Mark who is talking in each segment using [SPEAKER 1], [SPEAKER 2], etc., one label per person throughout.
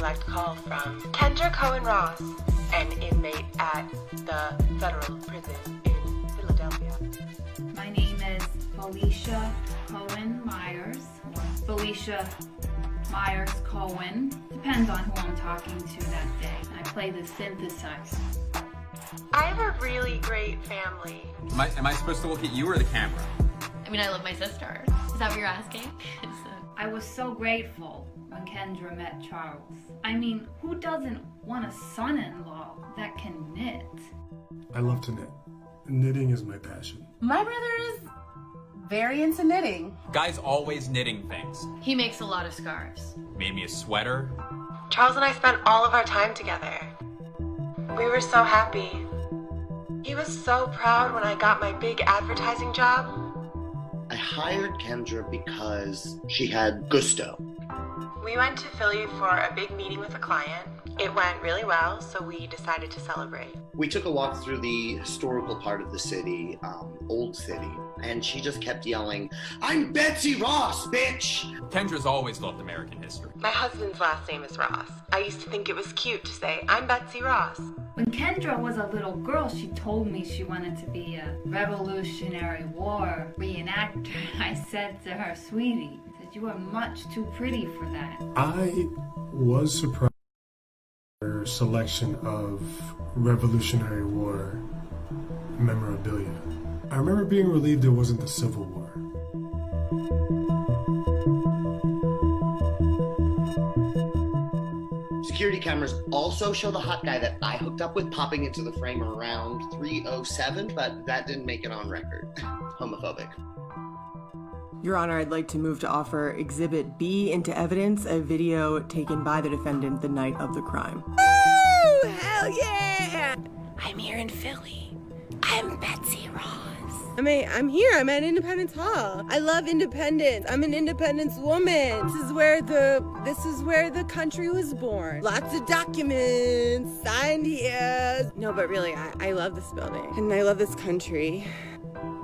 [SPEAKER 1] collect call from Kendra Cohen Ross, an inmate at the federal prison in Philadelphia.
[SPEAKER 2] My name is Felicia Cohen Myers, or Felicia Myers Cohen. Depends on who I'm talking to that day. I play the synthesizer.
[SPEAKER 1] I have a really great family.
[SPEAKER 3] Am I supposed to look at you or the camera?
[SPEAKER 4] I mean, I love my sister. Is that what you're asking?
[SPEAKER 2] I was so grateful when Kendra met Charles. I mean, who doesn't want a son-in-law that can knit?
[SPEAKER 5] I love to knit. Knitting is my passion.
[SPEAKER 6] My brother is very into knitting.
[SPEAKER 3] Guy's always knitting things.
[SPEAKER 4] He makes a lot of scarves.
[SPEAKER 3] Made me a sweater.
[SPEAKER 1] Charles and I spent all of our time together. We were so happy. He was so proud when I got my big advertising job.
[SPEAKER 7] I hired Kendra because she had gusto.
[SPEAKER 1] We went to Philly for a big meeting with a client. It went really well, so we decided to celebrate.
[SPEAKER 7] We took a walk through the historical part of the city, Old City, and she just kept yelling, "I'm Betsy Ross, bitch!"
[SPEAKER 3] Kendra's always loved American history.
[SPEAKER 1] My husband's last name is Ross. I used to think it was cute to say, "I'm Betsy Ross."
[SPEAKER 2] When Kendra was a little girl, she told me she wanted to be a Revolutionary War reenactor. I said to her, "Sweetie," I said, "you are much too pretty for that."
[SPEAKER 5] I was surprised by their selection of Revolutionary War memorabilia. I remember being relieved it wasn't the Civil War.
[SPEAKER 7] Security cameras also show the hot guy that I hooked up with popping into the frame around 3:07, but that didn't make it on record. Homophobic.
[SPEAKER 8] Your Honor, I'd like to move to offer Exhibit B into evidence, a video taken by the defendant the night of the crime.
[SPEAKER 6] Woo! Hell yeah! I'm here in Philly. I'm Betsy Ross. I'm here. I'm at Independence Hall. I love independence. I'm an independence woman. This is where the country was born. Lots of documents signed here. No, but really, I love this building and I love this country.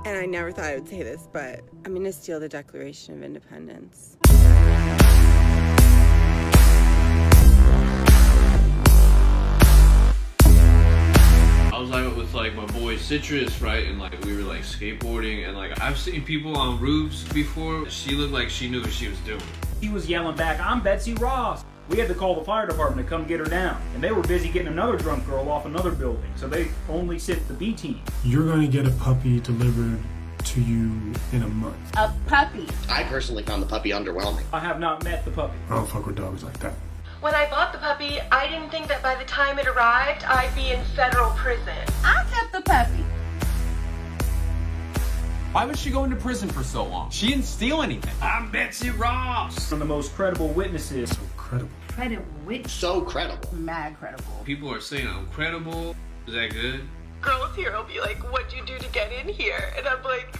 [SPEAKER 6] And I never thought I would say this, but I'm gonna steal the Declaration of Independence.
[SPEAKER 9] I was like with like my boy Citrus, right? And like we were like skateboarding and like I've seen people on roofs before. She looked like she knew what she was doing.
[SPEAKER 10] She was yelling back, "I'm Betsy Ross." We had to call the fire department to come get her down. And they were busy getting another drunk girl off another building. So they only sent the B team.
[SPEAKER 5] You're going to get a puppy delivered to you in a month.
[SPEAKER 6] A puppy.
[SPEAKER 7] I personally found the puppy underwhelming.
[SPEAKER 10] I have not met the puppy.
[SPEAKER 5] I don't fuck with dogs like that.
[SPEAKER 1] When I bought the puppy, I didn't think that by the time it arrived, I'd be in federal prison.
[SPEAKER 6] I kept the puppy.
[SPEAKER 3] Why was she going to prison for so long? She didn't steal anything.
[SPEAKER 9] I'm Betsy Ross.
[SPEAKER 10] One of the most credible witnesses.
[SPEAKER 5] So credible.
[SPEAKER 2] Credible witch.
[SPEAKER 7] So credible.
[SPEAKER 6] Mad credible.
[SPEAKER 9] People are saying I'm credible. Is that good?
[SPEAKER 1] Girls here will be like, "What'd you do to get in here?" And I'm like,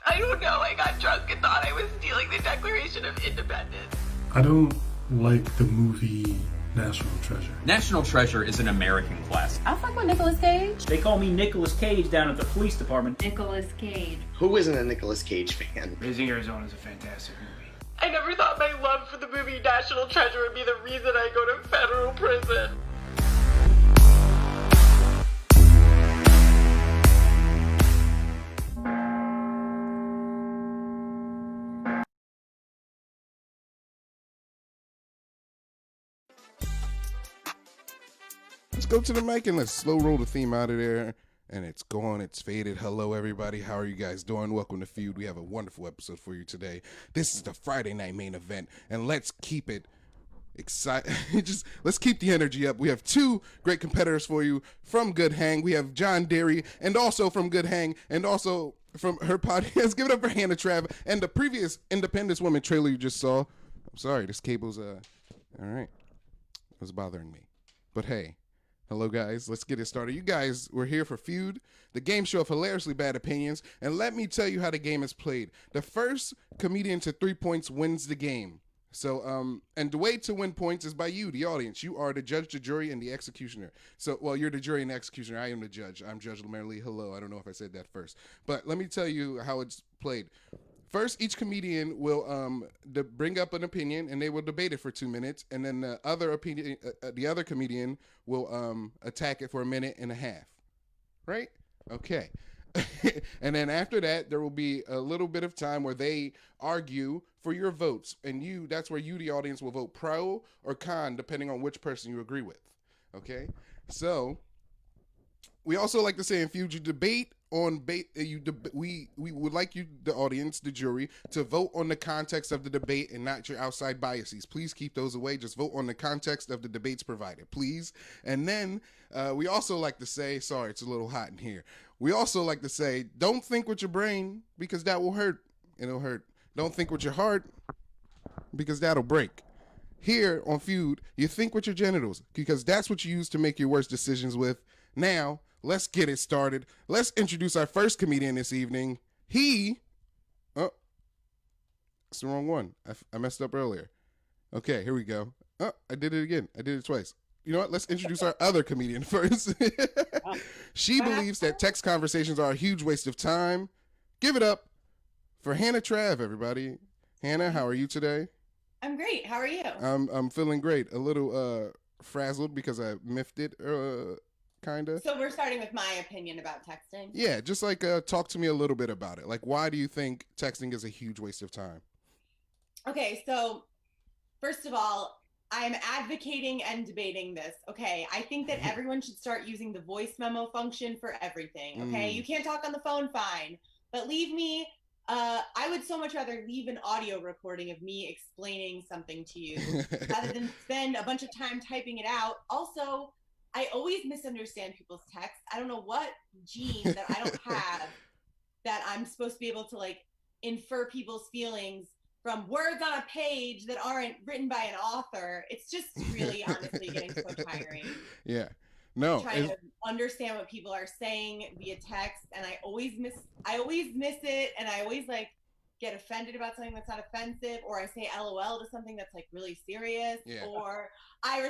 [SPEAKER 1] "I don't know. I got drunk and thought I was stealing the Declaration of Independence."
[SPEAKER 5] I don't like the movie National Treasure.
[SPEAKER 3] National Treasure is an American classic.
[SPEAKER 6] I fuck with Nicolas Cage.
[SPEAKER 10] They call me Nicolas Cage down at the police department.
[SPEAKER 2] Nicolas Cage.
[SPEAKER 7] Who isn't a Nicolas Cage fan?
[SPEAKER 9] Raising Arizona is a fantastic movie.
[SPEAKER 1] I never thought my love for the movie National Treasure would be the reason I go to federal prison.
[SPEAKER 11] Let's go to the mic and let's slow roll the theme out of there. And it's gone, it's faded. Hello, everybody. How are you guys doing? Welcome to Feud. We have a wonderful episode for you today. This is the Friday night main event, and let's keep it excited. Let's keep the energy up. We have two great competitors for you from Good Hang. We have John Deary, and also from Good Hang, and also from her podcast. Give it up for Hannah Trav and the previous Independence Woman trailer you just saw. I'm sorry, this cable's all right. It was bothering me, but hey. Hello, guys. Let's get it started. You guys were here for Feud, the game show of hilariously bad opinions, and let me tell you how the game is played. The first comedian to 3 points wins the game. So, and the way to win points is by you, the audience. You are the judge, the jury, and the executioner. So, well, you're the jury and the executioner. I am the judge. I'm Judge Lamar Lee. Hello. I don't know if I said that first. But let me tell you how it's played. First, each comedian will bring up an opinion, and they will debate it for 2 minutes, and then the other comedian will attack it for 1.5 minutes. Right? Okay. And then after that, there will be a little bit of time where they argue for your votes, and that's where you, the audience, will vote pro or con depending on which person you agree with. Okay? So we also like to say in Feud, you debate on we would like you, the audience, the jury, to vote on the context of the debate and not your outside biases. Please keep those away. Just vote on the context of the debates provided, please. And then we also like to say, sorry, it's a little hot in here. We also like to say, don't think with your brain, because that will hurt. It'll hurt. Don't think with your heart, because that'll break. Here on Feud, you think with your genitals, because that's what you use to make your worst decisions with. Now, let's get it started. Let's introduce our first comedian this evening. Oh, it's the wrong one. I messed up earlier. Okay, here we go. Oh, I did it again. I did it twice. You know what? Let's introduce our other comedian first. She believes that text conversations are a huge waste of time. Give it up for Hannah Trav, everybody. Hannah, how are you today?
[SPEAKER 6] I'm great. How are you?
[SPEAKER 11] I'm feeling great. A little frazzled because I miffed it, kinda.
[SPEAKER 6] So we're starting with my opinion about texting.
[SPEAKER 11] Yeah, just like talk to me a little bit about it. Like, why do you think texting is a huge waste of time?
[SPEAKER 6] Okay, so first of all, I'm advocating and debating this. Okay, I think that everyone should start using the voice memo function for everything. Okay, you can't talk on the phone, fine, but leave me. I would so much rather leave an audio recording of me explaining something to you rather than spend a bunch of time typing it out. Also, I always misunderstand people's texts. I don't know what gene that I don't have that I'm supposed to be able to like infer people's feelings from words on a page that aren't written by an author. It's just really honestly getting so tiring.
[SPEAKER 11] Yeah. No.
[SPEAKER 6] Trying to understand what people are saying via text, and I always miss it, and I always like get offended about something that's not offensive, or I say LOL to something that's like really serious, or I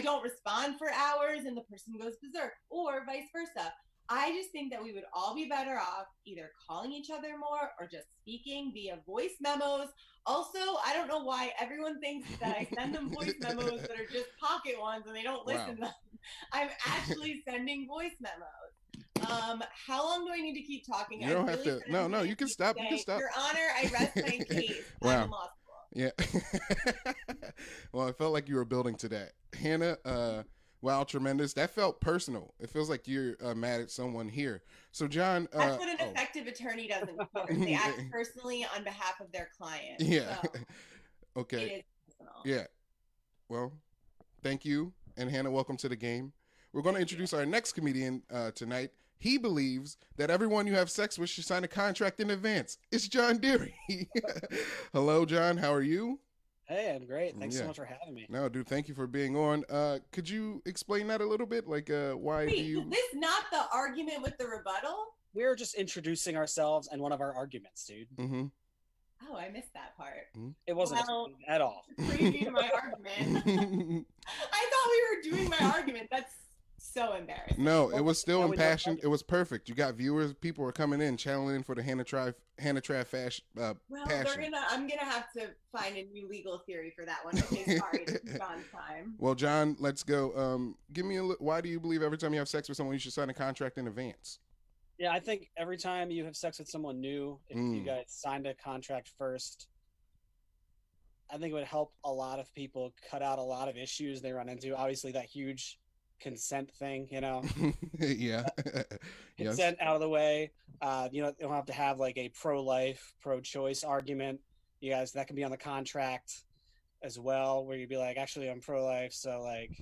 [SPEAKER 6] don't respond for hours and the person goes berserk, or vice versa. I just think that we would all be better off either calling each other more or just speaking via voice memos. Also, I don't know why everyone thinks that I send them voice memos that are just pocket ones and they don't listen to them. I'm actually sending voice memos. How long do I need to keep talking?
[SPEAKER 11] You don't have to. No, you can stop. You can stop.
[SPEAKER 6] Your Honor, I rest my case.
[SPEAKER 11] Wow.
[SPEAKER 6] I'm in law school.
[SPEAKER 11] Yeah. Well, I felt like you were building to that. Hannah, wow, tremendous. That felt personal. It feels like you're mad at someone here. So, John.
[SPEAKER 6] That's what an effective attorney doesn't do. They act personally on behalf of their client.
[SPEAKER 11] Yeah.
[SPEAKER 6] So
[SPEAKER 11] Okay.
[SPEAKER 6] it is personal.
[SPEAKER 11] Yeah. Well, thank you. And Hannah, welcome to the game. We're going to introduce our next comedian tonight. He believes that everyone you have sex with should sign a contract in advance. It's John Deary. Hello, John. How are you?
[SPEAKER 12] Hey, I'm great. Thanks so much for having me.
[SPEAKER 11] No, dude, thank you for being on. Could you explain that a little bit? Like, why
[SPEAKER 6] Wait,
[SPEAKER 11] do you...
[SPEAKER 6] is this not the argument with the rebuttal?
[SPEAKER 12] We're just introducing ourselves and one of our arguments, dude.
[SPEAKER 11] Mm-hmm.
[SPEAKER 6] Oh, I missed that part.
[SPEAKER 12] It wasn't at all.
[SPEAKER 6] Preview to my argument. I thought we were doing my argument. That's so embarrassing.
[SPEAKER 11] No, it was still impassioned. It was perfect. You got viewers. People were coming in, channeling in for the Hannah Trav fashion.
[SPEAKER 6] Well,
[SPEAKER 11] passion.
[SPEAKER 6] I'm gonna have to find a new legal theory for that one. Okay, sorry, this is John's time.
[SPEAKER 11] Well, John, let's go. Give me why do you believe every time you have sex with someone, you should sign a contract in advance?
[SPEAKER 12] Yeah, I think every time you have sex with someone new, if you guys signed a contract first, I think it would help a lot of people cut out a lot of issues they run into. Obviously, that huge consent thing, you know.
[SPEAKER 11] Yeah.
[SPEAKER 12] Consent out of the way. You don't have to have like a pro-life, pro-choice argument. You guys, that can be on the contract as well, where you'd be like, actually, I'm pro-life, so like,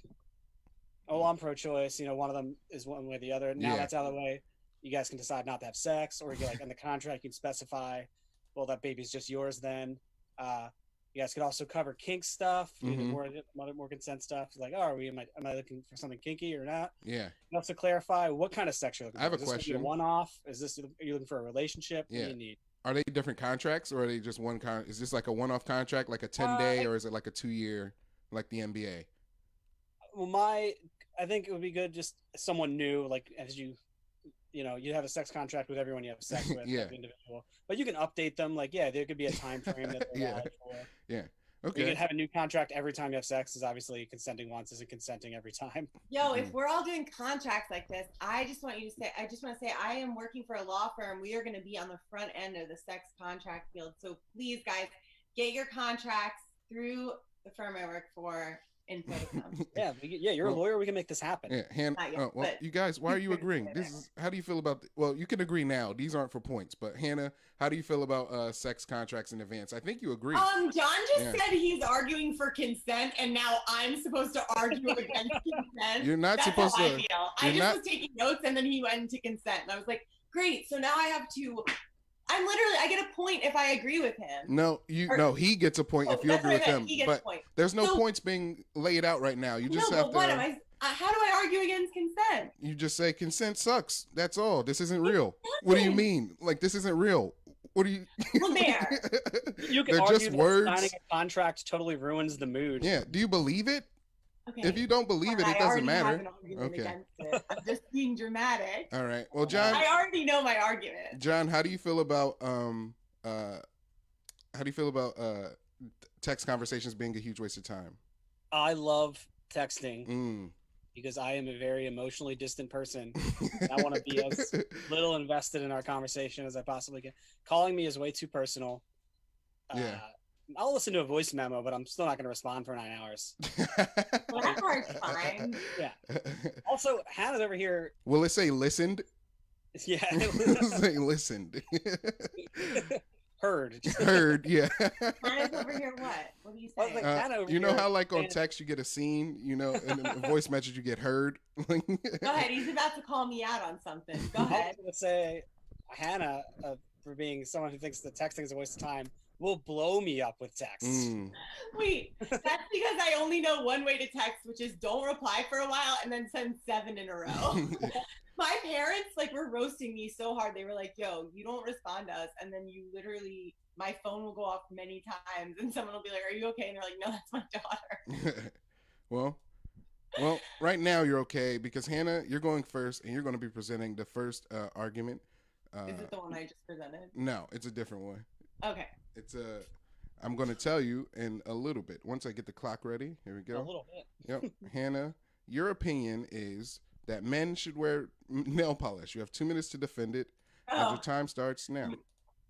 [SPEAKER 12] oh, I'm pro-choice. You know, one of them is one way or the other. Now that's out of the way. You guys can decide not to have sex, or you can, like in the contract, you can specify, well, that baby's just yours then. You guys could also cover kink stuff, more consent stuff. Like, oh, am I looking for something kinky or not?
[SPEAKER 11] Yeah.
[SPEAKER 12] You also clarify what kind of sex you're looking for.
[SPEAKER 11] I have a
[SPEAKER 12] Is this
[SPEAKER 11] question.
[SPEAKER 12] A one-off? Are you looking for a relationship?
[SPEAKER 11] Yeah.
[SPEAKER 12] What do you need?
[SPEAKER 11] Are they different contracts, or are they just one Is this like a one-off contract, like a 10-day, or is it like a 2-year, like the NBA?
[SPEAKER 12] Well, I think it would be good just someone new, like as you you have a sex contract with everyone you have sex with,
[SPEAKER 11] Yeah.
[SPEAKER 12] every individual. But you can update them. Like, yeah, there could be a time frame that they're
[SPEAKER 11] Yeah.
[SPEAKER 12] valid for.
[SPEAKER 11] Yeah.
[SPEAKER 12] You
[SPEAKER 11] Okay.
[SPEAKER 12] can have a new contract every time you have sex. Is obviously consenting once isn't consenting every time.
[SPEAKER 6] Yo, if we're all doing contracts like this, I just want to say I am working for a law firm. We are going to be on the front end of the sex contract field. So please, guys, get your contracts through the firm I work for.
[SPEAKER 12] Yeah, you're a lawyer. We can make this happen.
[SPEAKER 11] Yeah, you guys, why are you agreeing? How do you feel about? Well, you can agree now. These aren't for points, but Hannah, how do you feel about sex contracts in advance? I think you agree.
[SPEAKER 6] John just said he's arguing for consent, and now I'm supposed to argue against consent.
[SPEAKER 11] You're not
[SPEAKER 6] That's
[SPEAKER 11] supposed
[SPEAKER 6] how
[SPEAKER 11] to.
[SPEAKER 6] I feel. I just was taking notes, and then he went into consent, and I was like, great. So now I have to. I get a point if I agree with him.
[SPEAKER 11] No, he gets a point if you agree with him.
[SPEAKER 6] He gets
[SPEAKER 11] but
[SPEAKER 6] a point.
[SPEAKER 11] There's no points being laid out right now. You just have to.
[SPEAKER 6] What am I? How do I argue against consent?
[SPEAKER 11] You just say consent sucks. That's all. This isn't real. What do you mean? Like, this isn't real? What do you?
[SPEAKER 6] Well, there.
[SPEAKER 12] You can
[SPEAKER 11] They're
[SPEAKER 12] argue
[SPEAKER 11] just
[SPEAKER 12] that
[SPEAKER 11] words.
[SPEAKER 12] signing a contract totally ruins the mood.
[SPEAKER 11] Yeah. Do you believe it?
[SPEAKER 6] Okay.
[SPEAKER 11] If you don't believe it, it doesn't matter.
[SPEAKER 6] Okay. I'm just being dramatic.
[SPEAKER 11] All right. Well, John.
[SPEAKER 6] I already know my argument.
[SPEAKER 11] John, how do you feel about text conversations being a huge waste of time?
[SPEAKER 12] I love texting because I am a very emotionally distant person. I want to be as little invested in our conversation as I possibly can. Calling me is way too personal.
[SPEAKER 11] Yeah.
[SPEAKER 12] I'll listen to a voice memo, but I'm still not going to respond for 9 hours.
[SPEAKER 6] Well, that part's fine.
[SPEAKER 12] Yeah. Also, Hannah's over here.
[SPEAKER 11] Will it say listened?
[SPEAKER 12] Yeah.
[SPEAKER 11] Say listened.
[SPEAKER 12] Heard.
[SPEAKER 11] Heard, yeah.
[SPEAKER 6] Hannah's over here what? What do you say?
[SPEAKER 11] You know how like on text you get a scene, and in a voice message you get heard?
[SPEAKER 6] Go ahead. He's about to call me out on something. Go ahead.
[SPEAKER 12] I was going to say, Hannah, for being someone who thinks that texting is a waste of time, will blow me up with text.
[SPEAKER 6] Wait, that's because I only know one way to text, which is don't reply for a while and then send 7 in a row. My parents were roasting me so hard. They were like, yo, you don't respond to us. And then you literally, my phone will go off many times and someone will be like, are you okay? And they're like, no, that's my daughter.
[SPEAKER 11] Well, right now you're okay because Hannah, you're going first and you're going to be presenting the first argument.
[SPEAKER 6] Is it the one I just presented?
[SPEAKER 11] No, it's a different one.
[SPEAKER 6] Okay.
[SPEAKER 11] I'm going to tell you in a little bit. Once I get the clock ready, here we go.
[SPEAKER 12] A little bit.
[SPEAKER 11] Yep. Hannah, your opinion is that men should wear nail polish. You have 2 minutes to defend it. Your time starts now.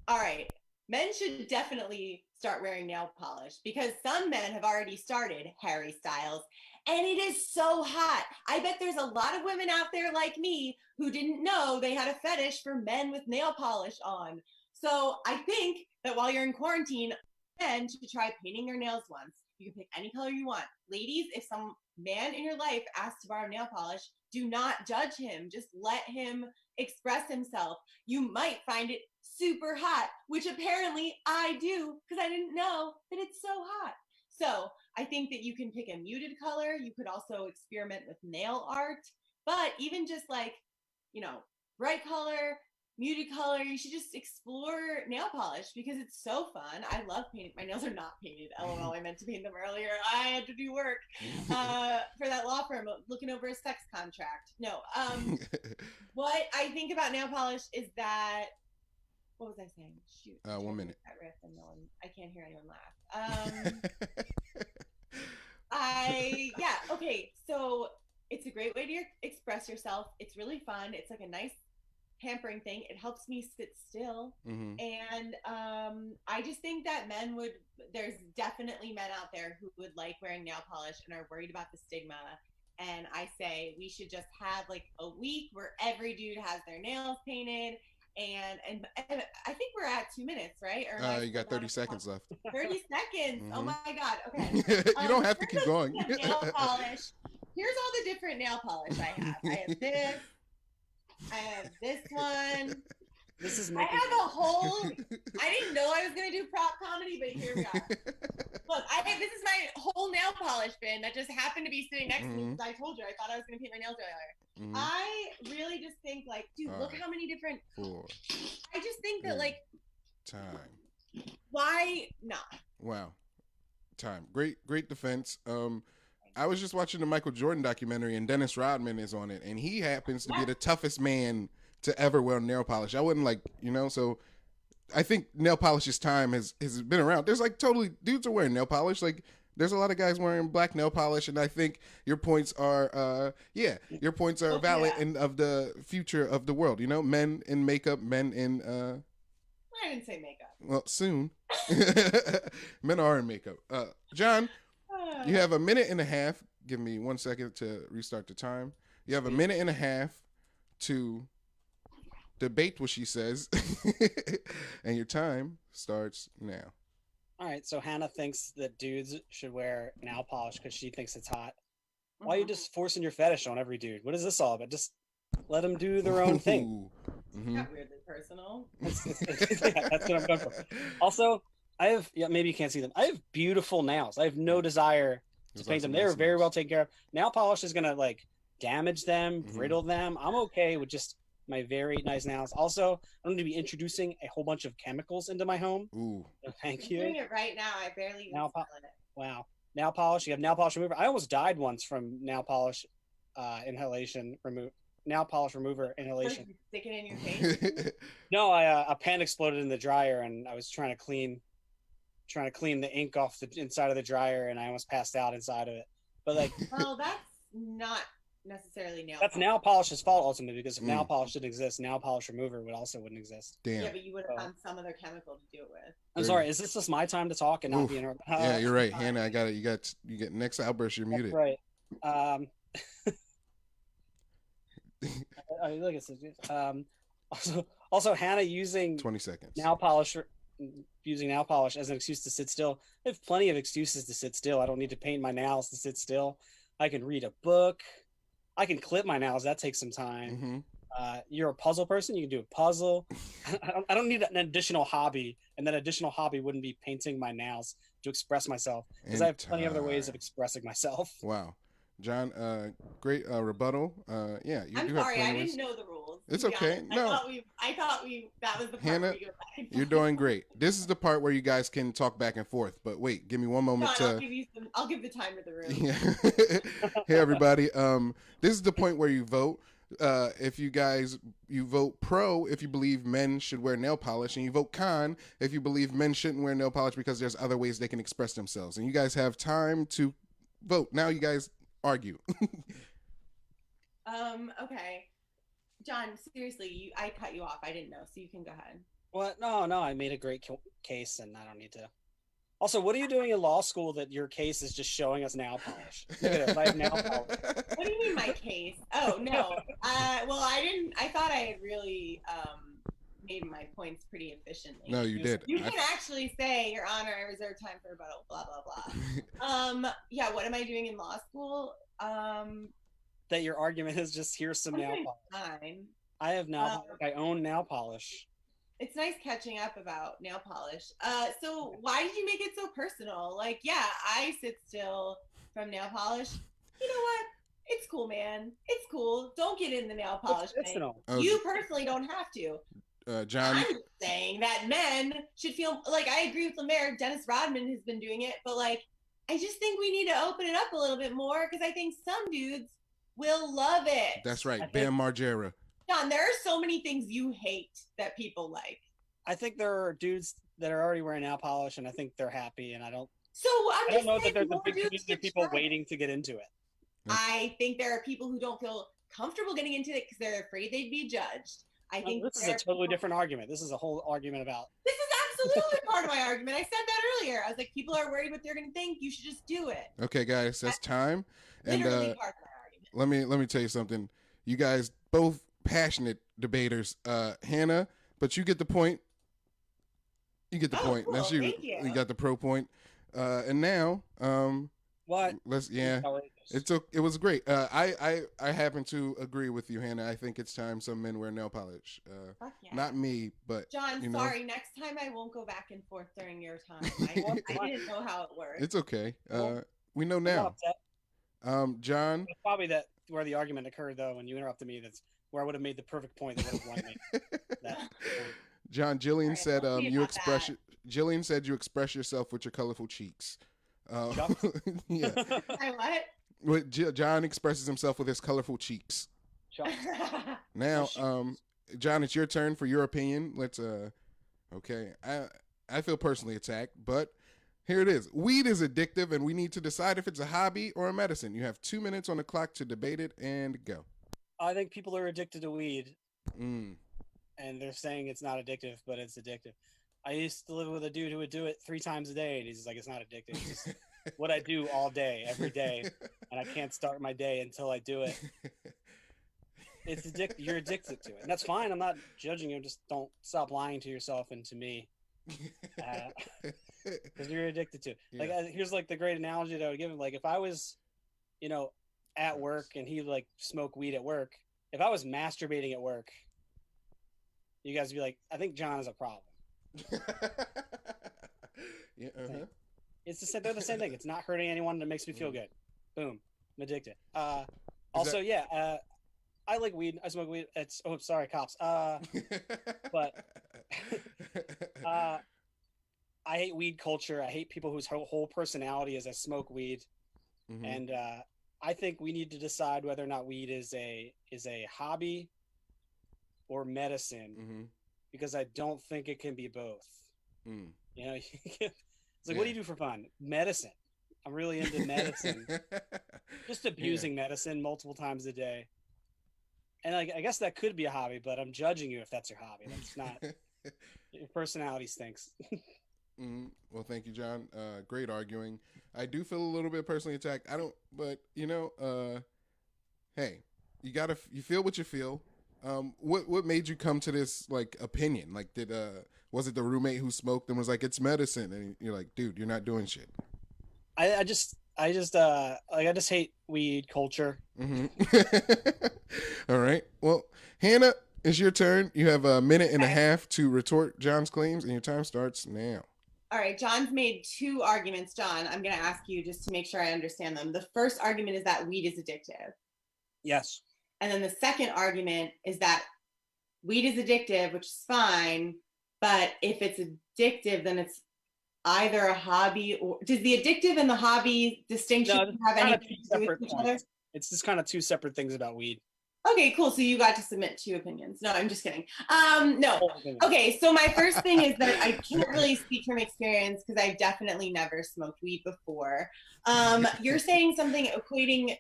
[SPEAKER 6] All right. Men should definitely start wearing nail polish because some men have already started Harry Styles and it is so hot. I bet there's a lot of women out there like me who didn't know they had a fetish for men with nail polish on. So I think that while you're in quarantine, men should try painting their nails once. You can pick any color you want. Ladies, if some man in your life asks to borrow nail polish, do not judge him. Just let him express himself. You might find it super hot, which apparently I do because I didn't know that it's so hot. So I think that you can pick a muted color. You could also experiment with nail art, but even just bright color, muted color, you should just explore nail polish because it's so fun. I love painting. My nails are not painted. LOL, I meant to paint them earlier. I had to do work for that law firm looking over a sex contract. No. What I think about nail polish is that, what was I saying? Shoot.
[SPEAKER 11] 1 minute.
[SPEAKER 6] I can't hear anyone laugh. Okay. So it's a great way to express yourself. It's really fun. It's like a nice pampering thing. It helps me sit still.
[SPEAKER 11] Mm-hmm.
[SPEAKER 6] And I just think that there's definitely men out there who would like wearing nail polish and are worried about the stigma. And I say we should just have a week where every dude has their nails painted. And I think we're at 2 minutes, right? Or
[SPEAKER 11] you got 30 seconds left.
[SPEAKER 6] 30 seconds.
[SPEAKER 11] Mm-hmm.
[SPEAKER 6] Oh my God. Okay.
[SPEAKER 11] You don't have to keep going.
[SPEAKER 6] Nail polish. Here's all the different nail polish I have. I have this. I have this one. I have a whole. I didn't know I was gonna do prop comedy, but here we are. Look, this is my whole nail polish bin that just happened to be sitting next to me because I told you I thought I was gonna paint my nails earlier.
[SPEAKER 11] Mm-hmm.
[SPEAKER 6] I really just think dude, look how many different.
[SPEAKER 11] 4.
[SPEAKER 6] I just think that
[SPEAKER 11] time.
[SPEAKER 6] Why not?
[SPEAKER 11] Wow, time. Great defense. I was just watching the Michael Jordan documentary and Dennis Rodman is on it and he happens to be the toughest man to ever wear nail polish. I wouldn't like, so I think nail polish's time has been around. There's like totally dudes are wearing nail polish. Like there's a lot of guys wearing black nail polish, and I think your points are valid and of the future of the world. Men in makeup, men in
[SPEAKER 1] I didn't say makeup.
[SPEAKER 11] well, soon. Men are in makeup. John, you have a minute and a half. Give me 1 second to restart the time. You have a minute and a half to debate what she says, and your time starts now.
[SPEAKER 12] All right, so Hannah thinks that dudes should wear nail polish because she thinks it's hot. Why are you just forcing your fetish on every dude? What is this all about? Just let them do their own thing.
[SPEAKER 1] Got weirdly personal.
[SPEAKER 12] That's what I'm going for. Also, I have maybe you can't see them. I have beautiful nails. I have no desire to paint them. They're very well taken care of. Nail polish is gonna like damage them, brittle them. I'm okay with just my very nice nails. Also, I'm going to be introducing a whole bunch of chemicals into my home.
[SPEAKER 11] Ooh.
[SPEAKER 12] So thank you.
[SPEAKER 1] I'm doing it right now. I barely even smell it.
[SPEAKER 12] Wow. Nail polish. You have nail polish remover. I almost died once from nail polish nail polish remover inhalation.
[SPEAKER 1] Stick it in your face?
[SPEAKER 12] No, a pen exploded in the dryer, and I was trying to clean the ink off the inside of the dryer, and I almost passed out inside of it. But like,
[SPEAKER 1] well, that's not necessarily nail.
[SPEAKER 12] That's nail polish's fault ultimately, because if nail polish didn't exist, nail polish remover wouldn't exist.
[SPEAKER 11] Damn.
[SPEAKER 1] Yeah, but you would have found some other chemical to do it with.
[SPEAKER 12] I'm sorry. Is this just my time to talk and not be interrupted?
[SPEAKER 11] Yeah, you're right, Hannah. I got it. You get next outburst. You're muted.
[SPEAKER 12] Right. Look at this. Also, Hannah using
[SPEAKER 11] 20 seconds
[SPEAKER 12] nail polish as an excuse to sit still. I have plenty of excuses to sit still. I don't need to paint my nails to sit still. I can read a book. I can clip my nails. That takes some time. You're a puzzle person. You can do a puzzle. I don't need an additional hobby, and that additional hobby wouldn't be painting my nails to express myself, because I have plenty of other ways of expressing myself.
[SPEAKER 11] Wow. John, great rebuttal. Yeah,
[SPEAKER 1] I'm sorry, I didn't know the rules.
[SPEAKER 11] It's okay. No,
[SPEAKER 1] I thought that was the part
[SPEAKER 11] Hannah,
[SPEAKER 1] where you go back and forth.
[SPEAKER 11] you're doing great. This is the part where you guys can talk back and forth. But wait, give me one moment
[SPEAKER 1] John, I'll give the timer the room.
[SPEAKER 11] Yeah. Hey everybody. This is the point where you vote. If you vote pro if you believe men should wear nail polish, and you vote con if you believe men shouldn't wear nail polish because there's other ways they can express themselves. And you guys have time to vote. Now you guys argue.
[SPEAKER 1] Okay. John, seriously, I cut you off. I didn't know, so you can go ahead.
[SPEAKER 12] What? No, I made a great case, and I don't need to. Also, what are you doing in law school that your case is just showing us nail polish? Look at it, I have nail polish.
[SPEAKER 1] What do you mean my case? Oh, no. Well, I thought I had really made my points pretty efficiently.
[SPEAKER 11] No, you did.
[SPEAKER 1] You can actually say, Your Honor, I reserve time for rebuttal, blah, blah, blah. Yeah, what am I doing in law school?
[SPEAKER 12] That your argument is just, here's some nail polish.
[SPEAKER 1] Fine.
[SPEAKER 12] I have nail polish. I own nail polish.
[SPEAKER 1] It's nice catching up about nail polish. So why did you make it so personal? Like, yeah, I sit still from nail polish. You know what? It's cool, man. It's cool. Don't get in the nail polish thing. You personally don't have to.
[SPEAKER 11] John,
[SPEAKER 1] I'm saying that men should feel like, I agree with Lemaire. Dennis Rodman has been doing it, but like, I just think we need to open it up a little bit more, because I think some dudes will love it.
[SPEAKER 11] That's right. Bam Margera.
[SPEAKER 1] John, there are so many things you hate that people like.
[SPEAKER 12] I think there are dudes that are already wearing nail polish, and I think they're happy, and I don't know that there's a big community of people waiting to get into it.
[SPEAKER 1] I think there are people who don't feel comfortable getting into it because they're afraid they'd be judged. I think
[SPEAKER 12] this is a totally different argument. This is a whole argument about.
[SPEAKER 1] This is absolutely part of my argument. I said that earlier. I was like, people are worried what they're going to think. You should just do it.
[SPEAKER 11] Okay, guys, that's time. And
[SPEAKER 1] literally part of my argument.
[SPEAKER 11] let me tell you something. You guys both passionate debaters. Hannah, but you get the point. You get the point.
[SPEAKER 1] Cool.
[SPEAKER 11] That's you.
[SPEAKER 1] Thank you.
[SPEAKER 11] You got the pro point. And now,
[SPEAKER 12] what?
[SPEAKER 11] It was great. I happen to agree with you, Hannah. I think it's time some men wear nail polish.
[SPEAKER 1] Fuck yeah.
[SPEAKER 11] Not me, but
[SPEAKER 1] John, sorry. Next time I won't go back and forth during your time. I didn't know how it worked.
[SPEAKER 11] It's okay. We know now. John.
[SPEAKER 12] It's probably where the argument occurred, though, when you interrupted me. That's where I would have made the perfect point that would have won me.
[SPEAKER 11] John, Jillian said Jillian said you express yourself with your colorful cheeks. Yeah.
[SPEAKER 1] What?
[SPEAKER 11] John expresses himself with his colorful cheeks. Now, John, it's your turn for your opinion. Let's okay. I feel personally attacked, but here it is. Weed is addictive, and we need to decide if it's a hobby or a medicine. You have 2 minutes on the clock to debate it, and go.
[SPEAKER 12] I think people are addicted to weed,
[SPEAKER 11] Mm.
[SPEAKER 12] and they're saying it's not addictive, but it's addictive. I used to live with a dude who would do it 3 times a day, and he's like, it's not addictive. It's just what I do all day, every day, and I can't start my day until I do it. It's addictive. You're addicted to it, and that's fine. I'm not judging you. Just don't stop lying to yourself and to me, because you're addicted to it. Like, here's like the great analogy that I would give him. Like, if I was, at work and he like smoke weed at work, if I was masturbating at work, you guys would be like, I think John has a problem.
[SPEAKER 11] Yeah, uh-huh.
[SPEAKER 12] It's they're the same thing. It's not hurting anyone. That makes me feel good. Boom, I'm addicted. Also, I like weed. I smoke weed. Sorry, cops. But I hate weed culture. I hate people whose whole personality is I smoke weed, and I think we need to decide whether or not weed is a hobby or medicine, because I don't think it can be both. It's like, what do you do for fun? Medicine. I'm really into medicine. Just abusing medicine multiple times a day. And I guess that could be a hobby, but I'm judging you if that's your hobby. That's not. Your personality stinks.
[SPEAKER 11] Well, thank you, John. Great arguing. I do feel a little bit personally attacked. I don't, but hey, you feel what you feel. What made you come to this like opinion? Like, was it the roommate who smoked and was like, it's medicine, and you're like, dude, you're not doing shit.
[SPEAKER 12] I just hate weed culture.
[SPEAKER 11] All right. Well, Hannah, it's your turn. You have a minute and a half to retort John's claims, and your time starts now.
[SPEAKER 1] All right, John's made 2 arguments. John, I'm going to ask you just to make sure I understand them. The first argument is that weed is addictive.
[SPEAKER 12] Yes.
[SPEAKER 1] And then the second argument is that weed is addictive, which is fine, but if it's addictive, then it's either a hobby or does the addictive and the hobby distinction have anything to do with each other?
[SPEAKER 12] It's just kind of 2 separate things about weed.
[SPEAKER 1] Okay, cool. So you got to submit 2 opinions. No, I'm just kidding. No. Okay, so my first thing is that I can't really speak from experience because I've definitely never smoked weed before. You're saying something equating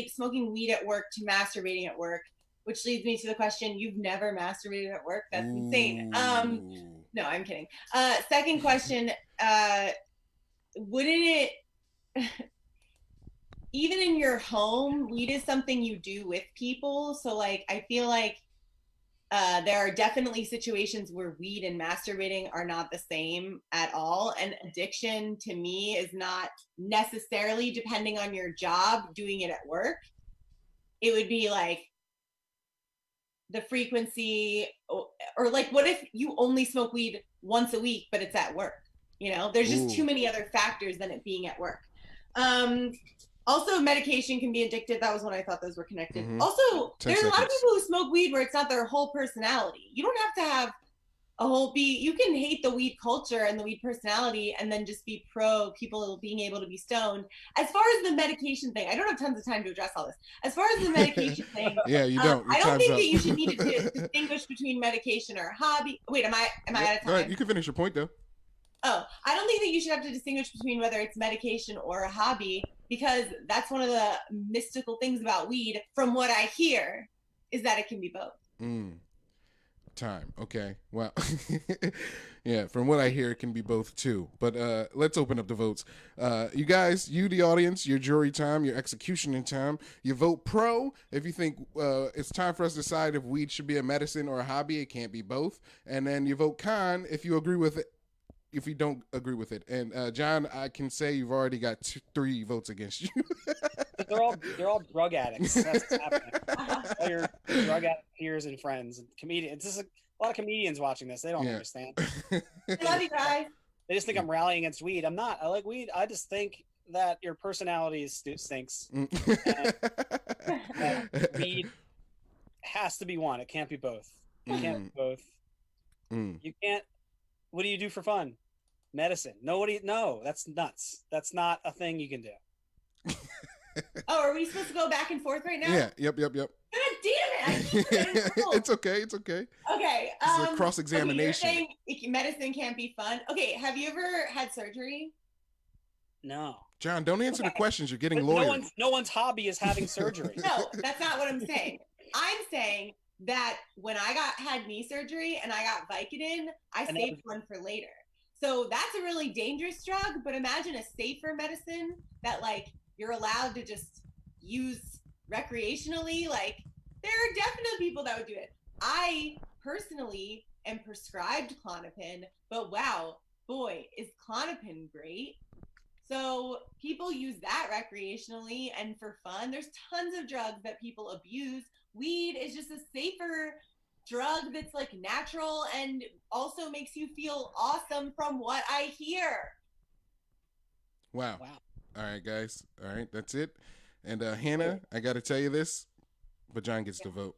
[SPEAKER 1] smoking weed at work to masturbating at work, which leads me to the question, you've never masturbated at work? That's insane. No, I'm kidding. Second question, wouldn't it... even in your home, weed is something you do with people. So like, I feel like there are definitely situations where weed and masturbating are not the same at all. And addiction to me is not necessarily, depending on your job, doing it at work. It would be like the frequency, or like, what if you only smoke weed once a week, but it's at work? There's just too many other factors than it being at work. Also, medication can be addictive. That was when I thought those were connected. Also, there's a lot of people who smoke weed where it's not their whole personality. You don't have to have you can hate the weed culture and the weed personality and then just be pro people being able to be stoned. As far as the medication thing, I don't have tons of time to address all this. As far as the medication thing,
[SPEAKER 11] yeah, you don't.
[SPEAKER 1] I don't think that you should need to distinguish between medication or hobby. Wait, am I out of time?
[SPEAKER 11] All right, you can finish your point though.
[SPEAKER 1] Oh, I don't think that you should have to distinguish between whether it's medication or a hobby, because that's one of the mystical things about weed, from what I hear, is that it can be both.
[SPEAKER 11] Time. Okay. Well, yeah, from what I hear, it can be both too. But let's open up the votes. You guys, the audience, your jury time, your executioning time. You vote pro if you think it's time for us to decide if weed should be a medicine or a hobby. It can't be both. And then you vote con if you agree with it. If you don't agree with it. And John, I can say you've already got 3 votes against you.
[SPEAKER 12] They're all drug addicts. That's what's happening. All your drug addict peers and friends and comedians. There's a lot of comedians watching this. They don't understand.
[SPEAKER 1] I love you guys.
[SPEAKER 12] They just think I'm rallying against weed. I'm not. I like weed. I just think that your personality stinks. Weed has to be one. It can't be both. It can't be both. You can't. What do you do for fun? Medicine. No, that's nuts. That's not a thing you can do.
[SPEAKER 1] Oh, are we supposed to go back and forth right now?
[SPEAKER 11] Yeah. Yep.
[SPEAKER 1] God damn I keep getting pulled.
[SPEAKER 11] It's okay. It's okay.
[SPEAKER 1] Okay.
[SPEAKER 11] This is a cross-examination.
[SPEAKER 1] Okay, you're saying medicine can't be fun. Okay, have you ever had surgery?
[SPEAKER 12] No.
[SPEAKER 11] John, don't answer the questions. You're getting
[SPEAKER 12] No
[SPEAKER 11] lawyered.
[SPEAKER 12] one's hobby is having surgery.
[SPEAKER 1] No, that's not what I'm saying. I'm saying that when I had knee surgery and I got Vicodin, I saved one for later. So that's a really dangerous drug, but imagine a safer medicine that like you're allowed to just use recreationally. Like there are definitely people that would do it. I personally am prescribed Klonopin, but wow, boy, is Klonopin great. So people use that recreationally and for fun. There's tons of drugs that people abuse. Weed is just a safer drug that's like natural and also makes you feel awesome from what I hear.
[SPEAKER 11] Wow. All right, guys. All right, that's it. And Hannah, I got to tell you this, but John gets to vote.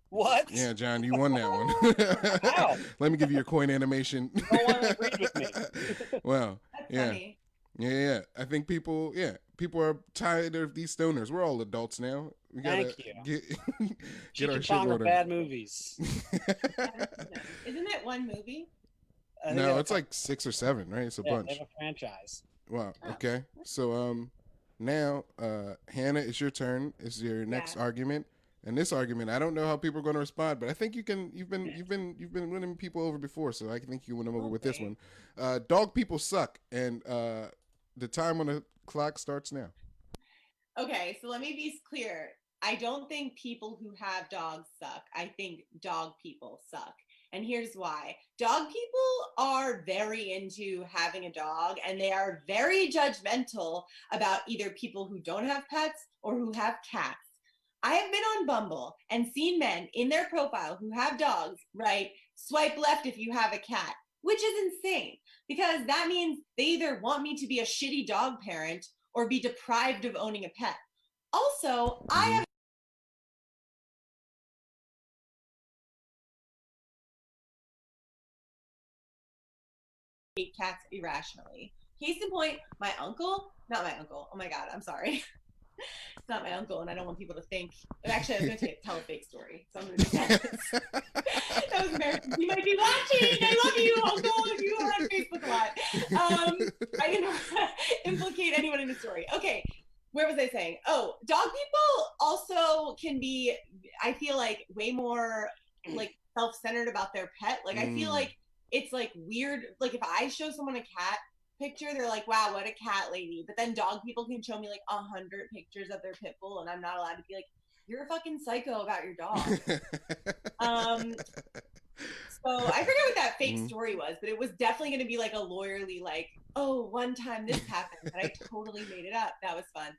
[SPEAKER 12] What?
[SPEAKER 11] Yeah, John, you won that one.
[SPEAKER 12] Wow.
[SPEAKER 11] Let me give you your coin animation.
[SPEAKER 12] No one agreed with me.
[SPEAKER 11] Wow.
[SPEAKER 1] That's
[SPEAKER 11] Yeah.
[SPEAKER 1] funny.
[SPEAKER 11] Yeah. I think people are tired of these stoners. We're all adults now. We gotta
[SPEAKER 12] Thank you.
[SPEAKER 11] get our shit
[SPEAKER 12] Chong
[SPEAKER 11] ordered.
[SPEAKER 12] of bad movies.
[SPEAKER 1] Isn't it one movie?
[SPEAKER 11] No, it's like 6 or 7, right? It's a bunch.
[SPEAKER 12] They have a franchise.
[SPEAKER 11] Wow. Okay. So now Hannah, it's your turn. It's your next argument. And this argument, I don't know how people are going to respond, but I think you've been winning people over before, so I think you can win them over with this one. Dog people suck, and the time on the clock starts now.
[SPEAKER 1] Okay, so let me be clear. I don't think people who have dogs suck. I think dog people suck. And here's why. Dog people are very into having a dog, and they are very judgmental about either people who don't have pets or who have cats. I have been on Bumble and seen men in their profile who have dogs, right? Swipe left if you have a cat, which is insane because that means they either want me to be a shitty dog parent or be deprived of owning a pet. Also, I have hate cats irrationally. Case in point, not my uncle. Oh my God, I'm sorry. It's not my uncle, and I don't want people to think. Actually, I was going to tell a fake story, so I'm going to tell this. That was embarrassing. You might be watching. I love you, uncle. You are on Facebook a lot. I didn't implicate anyone in the story. Okay, where was I saying? Oh, dog people also can be, I feel like, way more like self-centered about their pet. Like, I feel like it's like weird. Like, if I show someone a cat picture, they're like, wow, what a cat lady. But then dog people can show me like 100 pictures of their pit bull, and I'm not allowed to be like, you're a fucking psycho about your dog. So I forget what that fake story was, but it was definitely going to be like a lawyerly, like, oh, one time this happened, and I totally made it up. That was fun.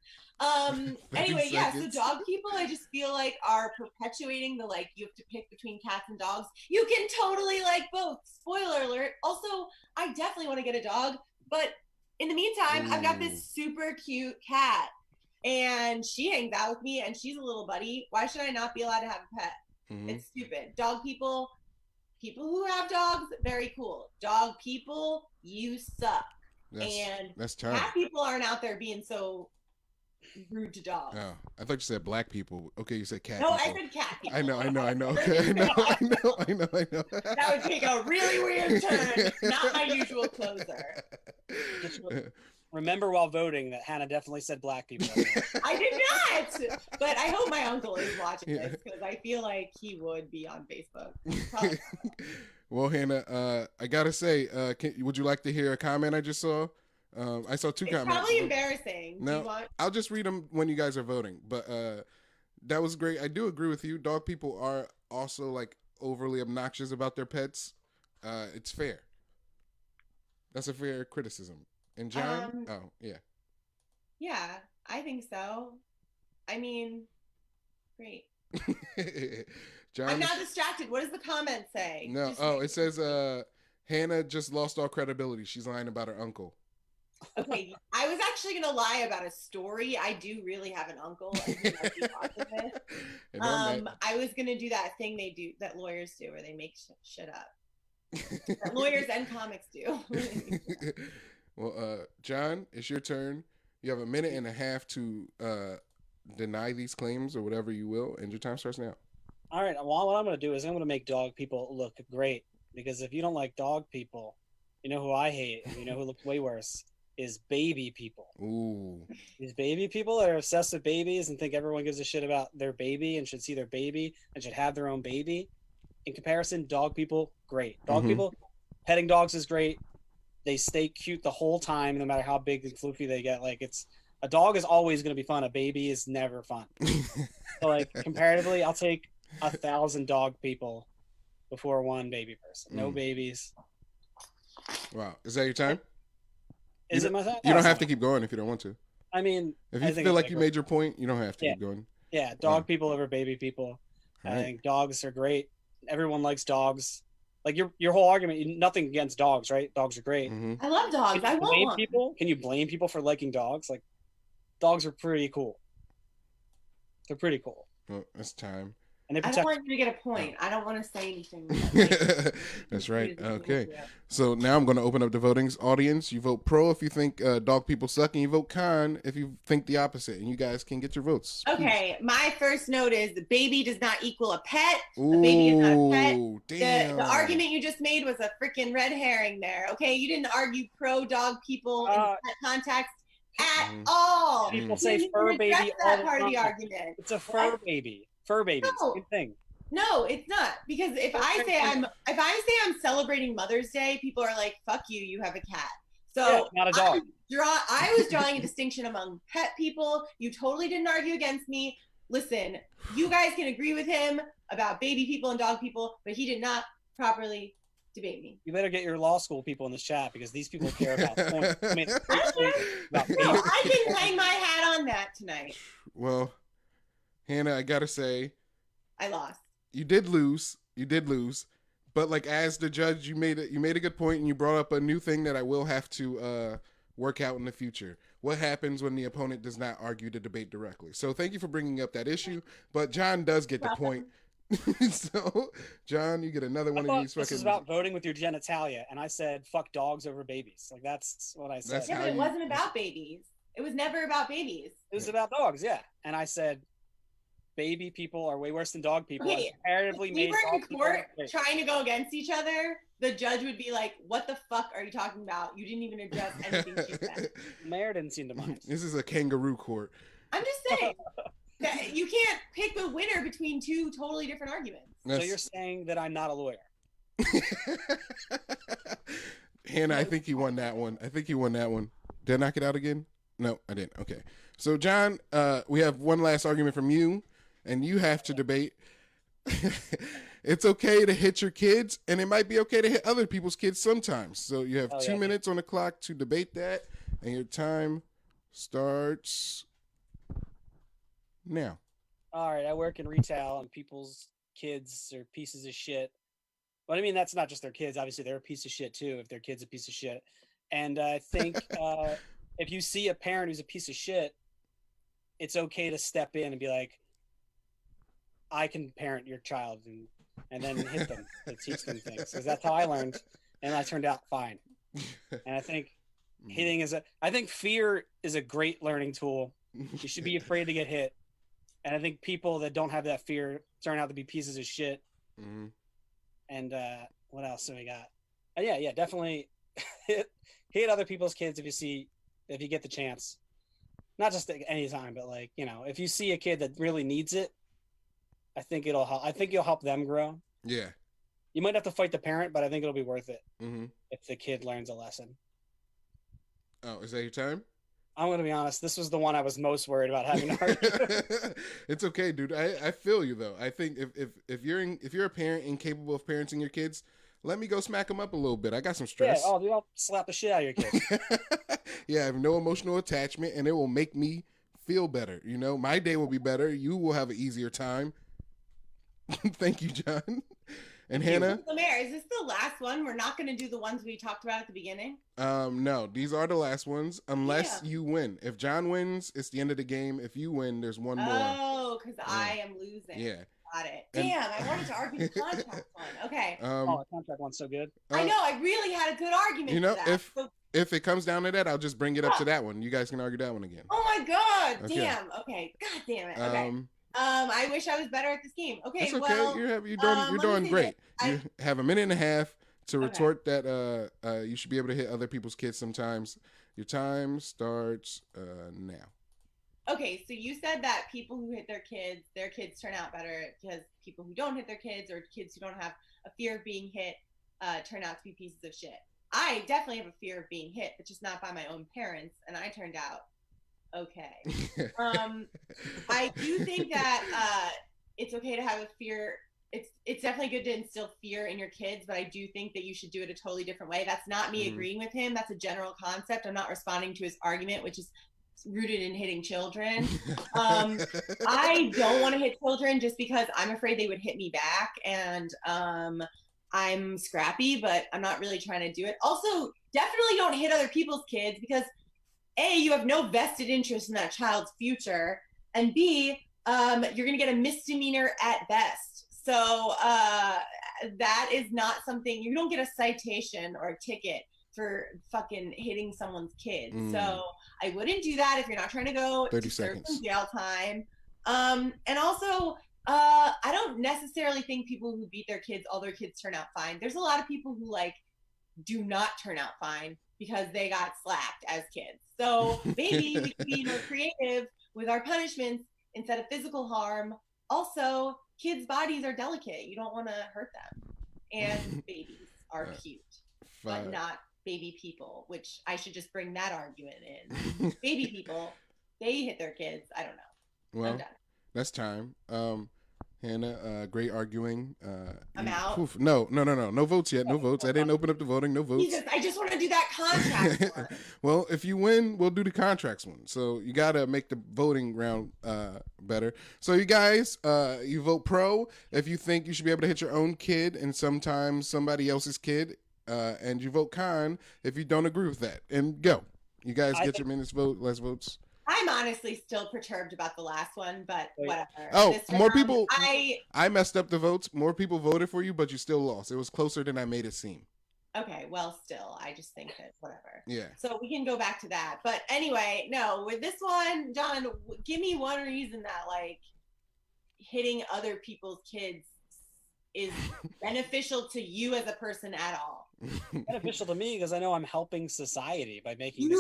[SPEAKER 1] Anyway, yeah, so dog people, I just feel like are perpetuating the, like, you have to pick between cats and dogs. You can totally like both. Spoiler alert. Also, I definitely want to get a dog, but in the meantime, I've got this super cute cat, and she hangs out with me, and she's a little buddy. Why should I not be allowed to have a pet? It's stupid. Dog people who have dogs, very cool. Dog people, you suck.
[SPEAKER 11] That's terrible.
[SPEAKER 1] Cat people aren't out there being so rude to dogs.
[SPEAKER 11] Oh, I thought you said black people. Okay, you said cat
[SPEAKER 1] No,
[SPEAKER 11] people.
[SPEAKER 1] I said cat people.
[SPEAKER 11] I know. Okay, I know.
[SPEAKER 1] That would take a really weird turn. Not my usual closer.
[SPEAKER 12] Just remember while voting that Hannah definitely said black people.
[SPEAKER 1] I did not! But I hope my uncle is watching this because I feel like he would be on Facebook. Probably.
[SPEAKER 11] Well, Hannah, I gotta say, would you like to hear a comment I just saw? I saw 2 comments.
[SPEAKER 1] It's probably embarrassing.
[SPEAKER 11] No, I'll just read them when you guys are voting. But that was great. I do agree with you. Dog people are also like overly obnoxious about their pets. It's fair. That's a fair criticism. And John?
[SPEAKER 1] Yeah, I think so. I mean, great.
[SPEAKER 11] John,
[SPEAKER 1] I'm not distracted. What does the comment say?
[SPEAKER 11] No. It says Hannah just lost all credibility. She's lying about her uncle.
[SPEAKER 1] Okay, I was actually going to lie about a story. I do really have an uncle. And he might be watching this. I was going to do that thing they do, that lawyers do, where they make shit up. That lawyers and comics do.
[SPEAKER 11] Well, John, it's your turn. You have 1.5 minutes to deny these claims or whatever you will, and your time starts now.
[SPEAKER 12] All right. Well, what I'm going to do is I'm going to make dog people look great, because if you don't like dog people, you know who I hate, and you know who looks way worse is baby people.
[SPEAKER 11] Ooh.
[SPEAKER 12] These baby people that are obsessed with babies and think everyone gives a shit about their baby and should see their baby and should have their own baby. In comparison, dog people, great. Dog people, petting dogs is great. They stay cute the whole time, no matter how big and floofy they get. Like, it's a dog is always going to be fun. A baby is never fun. So, like, comparatively, I'll take 1,000 dog people before one baby person. No babies.
[SPEAKER 11] Wow. Is that your time?
[SPEAKER 12] Is it my time?
[SPEAKER 11] You don't have to keep going if you don't want to.
[SPEAKER 12] I mean,
[SPEAKER 11] if you feel like you made your point, you don't have to keep going.
[SPEAKER 12] Yeah, dog people over baby people.
[SPEAKER 11] Right.
[SPEAKER 12] I think dogs are great. Everyone likes dogs. Like your whole argument, nothing against dogs, right? Dogs are great.
[SPEAKER 1] I love dogs. I want one.
[SPEAKER 12] People? Can you blame people for liking dogs? Like, dogs are pretty cool. They're pretty cool.
[SPEAKER 11] Well, it's time.
[SPEAKER 12] And
[SPEAKER 1] I don't want you to get a point. I don't want to say anything.
[SPEAKER 11] That's right. Okay. So now I'm going to open up the votings. Audience, you vote pro if you think dog people suck, and you vote con if you think the opposite. And you guys can get your votes.
[SPEAKER 1] Okay. My first note is the baby does not equal a pet. A baby is not a pet.
[SPEAKER 11] Damn.
[SPEAKER 1] The argument you just made was a freaking red herring there. Okay. You didn't argue pro dog people in pet context at all.
[SPEAKER 12] People say fur baby all
[SPEAKER 1] that
[SPEAKER 12] the
[SPEAKER 1] part of the
[SPEAKER 12] time.
[SPEAKER 1] argument.
[SPEAKER 12] It's a fur baby. Fur baby.
[SPEAKER 1] No.
[SPEAKER 12] Same thing.
[SPEAKER 1] No, it's not, because if I say I'm celebrating Mother's Day, people are like, "Fuck you, you have a cat." So
[SPEAKER 12] not a dog.
[SPEAKER 1] I was drawing a distinction among pet people. You totally didn't argue against me. Listen, you guys can agree with him about baby people and dog people, but he did not properly debate me.
[SPEAKER 12] You better get your law school people in this chat, because these people care about points. I mean, about
[SPEAKER 1] No, I can hang my hat on that tonight.
[SPEAKER 11] Well, Hannah, I gotta say,
[SPEAKER 1] I lost.
[SPEAKER 11] You did lose. But like, as the judge, you made a good point, and you brought up a new thing that I will have to work out in the future. What happens when the opponent does not argue the debate directly? So thank you for bringing up that issue. But John does get the point. So, John, you get another one of these.
[SPEAKER 12] This is about voting with your genitalia, and I said fuck dogs over babies. Like, that's what I said.
[SPEAKER 1] Yeah, but it wasn't about babies. It was never about babies.
[SPEAKER 12] It was about dogs, yeah. And I said baby people are way worse than dog people.
[SPEAKER 1] Okay,
[SPEAKER 12] comparatively
[SPEAKER 1] if we
[SPEAKER 12] made
[SPEAKER 1] were in
[SPEAKER 12] dog people
[SPEAKER 1] court
[SPEAKER 12] great.
[SPEAKER 1] trying to go against each other, the judge would be like, "What the fuck are you talking about? You didn't even address anything she said."
[SPEAKER 12] Mayor didn't seem to mind.
[SPEAKER 11] This is a kangaroo court.
[SPEAKER 1] I'm just saying that you can't pick a winner between two totally different arguments.
[SPEAKER 12] So you're saying that I'm not a lawyer?
[SPEAKER 11] Hannah, I think you won that one. Did I knock it out again? No, I didn't. Okay. So, John, we have one last argument from you, and you have to debate. It's okay to hit your kids, and it might be okay to hit other people's kids sometimes. So you have 2 minutes on the clock to debate that, and your time starts now.
[SPEAKER 12] All right, I work in retail, and people's kids are pieces of shit. But I mean, that's not just their kids. Obviously, they're a piece of shit too if their kid's a piece of shit. And I think if you see a parent who's a piece of shit, it's okay to step in and be like, I can parent your child, and then hit them to teach them things. Because that's how I learned, and I turned out fine. And I think I think fear is a great learning tool. You should be afraid to get hit. And I think people that don't have that fear turn out to be pieces of shit.
[SPEAKER 11] Mm-hmm.
[SPEAKER 12] And what else do we got? Yeah, definitely hit other people's kids if you get the chance. Not just at any time, but like, if you see a kid that really needs it, I think it'll help. I think you'll help them grow.
[SPEAKER 11] Yeah.
[SPEAKER 12] You might have to fight the parent, but I think it'll be worth it
[SPEAKER 11] if
[SPEAKER 12] the kid learns a lesson.
[SPEAKER 11] Oh, is that your time?
[SPEAKER 12] I'm going to be honest. This was the one I was most worried about having to argue.
[SPEAKER 11] It's okay, dude. I feel you though. I think if you're a parent incapable of parenting your kids, let me go smack them up a little bit. I got some stress.
[SPEAKER 12] Yeah, dude, I'll slap the shit out of your kids.
[SPEAKER 11] Yeah, I have no emotional attachment, and it will make me feel better. My day will be better. You will have an easier time. Thank you, John. And Hannah?
[SPEAKER 1] So, Mayor, is this the last one? We're not going to do the ones we talked about at the beginning?
[SPEAKER 11] No, these are the last ones, unless you win. If John wins, it's the end of the game. If you win, there's one more.
[SPEAKER 1] Oh, because I am losing.
[SPEAKER 11] Yeah.
[SPEAKER 1] Got it. Damn, I wanted to argue the contract one. Okay.
[SPEAKER 12] The contract one's so good.
[SPEAKER 1] I know, I really had a good argument for that.
[SPEAKER 11] If it comes down to that, I'll just bring it up to that one. You guys can argue that one again.
[SPEAKER 1] Oh my God.
[SPEAKER 11] Okay.
[SPEAKER 1] Damn. Okay. God damn it. Okay. I wish I was better at this game. Okay,
[SPEAKER 11] It's okay.
[SPEAKER 1] well,
[SPEAKER 11] You're
[SPEAKER 1] let me
[SPEAKER 11] doing
[SPEAKER 1] say
[SPEAKER 11] great.
[SPEAKER 1] this.
[SPEAKER 11] You have a minute and a half to retort that. You should be able to hit other people's kids sometimes. Your time starts now.
[SPEAKER 1] Okay, so you said that people who hit their kids turn out better because people who don't hit their kids or kids who don't have a fear of being hit turn out to be pieces of shit. I definitely have a fear of being hit, but just not by my own parents, and I turned out okay. I do think that it's okay to have a fear. It's definitely good to instill fear in your kids, but I do think that you should do it a totally different way. That's not me agreeing with him. That's a general concept. I'm not responding to his argument, which is rooted in hitting children. I don't want to hit children just because I'm afraid they would hit me back, and I'm scrappy, but I'm not really trying to do it. Also, definitely don't hit other people's kids because A, you have no vested interest in that child's future, and B, you're going to get a misdemeanor at best. So that is not something, you don't get a citation or a ticket for fucking hitting someone's kids. So I wouldn't do that if you're not trying to go
[SPEAKER 11] 30
[SPEAKER 1] to serve
[SPEAKER 11] seconds.
[SPEAKER 1] some jail time. And also, I don't necessarily think people who beat their kids, all their kids turn out fine. There's a lot of people who like do not turn out fine because they got slapped as kids. So maybe we could be more creative with our punishments instead of physical harm. Also, kids' bodies are delicate. You don't want to hurt them. And babies are cute, but not baby people, which I should just bring that argument in. Baby people, they hit their kids. I don't know.
[SPEAKER 11] Well,
[SPEAKER 1] I'm done.
[SPEAKER 11] that's time. Hannah, great arguing.
[SPEAKER 1] I'm out.
[SPEAKER 11] No votes yet. No votes. I didn't open up the voting. No votes.
[SPEAKER 1] Jesus, I just want to do that contract one.
[SPEAKER 11] Well, if you win, we'll do the contracts one. So you got to make the voting round better. So you guys, you vote pro if you think you should be able to hit your own kid and sometimes somebody else's kid. And you vote con if you don't agree with that. And go. You guys get your minutes vote, less votes.
[SPEAKER 1] I'm honestly still perturbed about the last one, but whatever.
[SPEAKER 11] Oh, more people. I messed up the votes. More people voted for you, but you still lost. It was closer than I made it seem.
[SPEAKER 1] Okay, well, still, I just think that whatever.
[SPEAKER 11] Yeah.
[SPEAKER 1] So we can go back to that. But anyway, no, with this one, John, give me one reason that like hitting other people's kids is beneficial to you as a person at all.
[SPEAKER 12] Beneficial to me because I know I'm helping society by making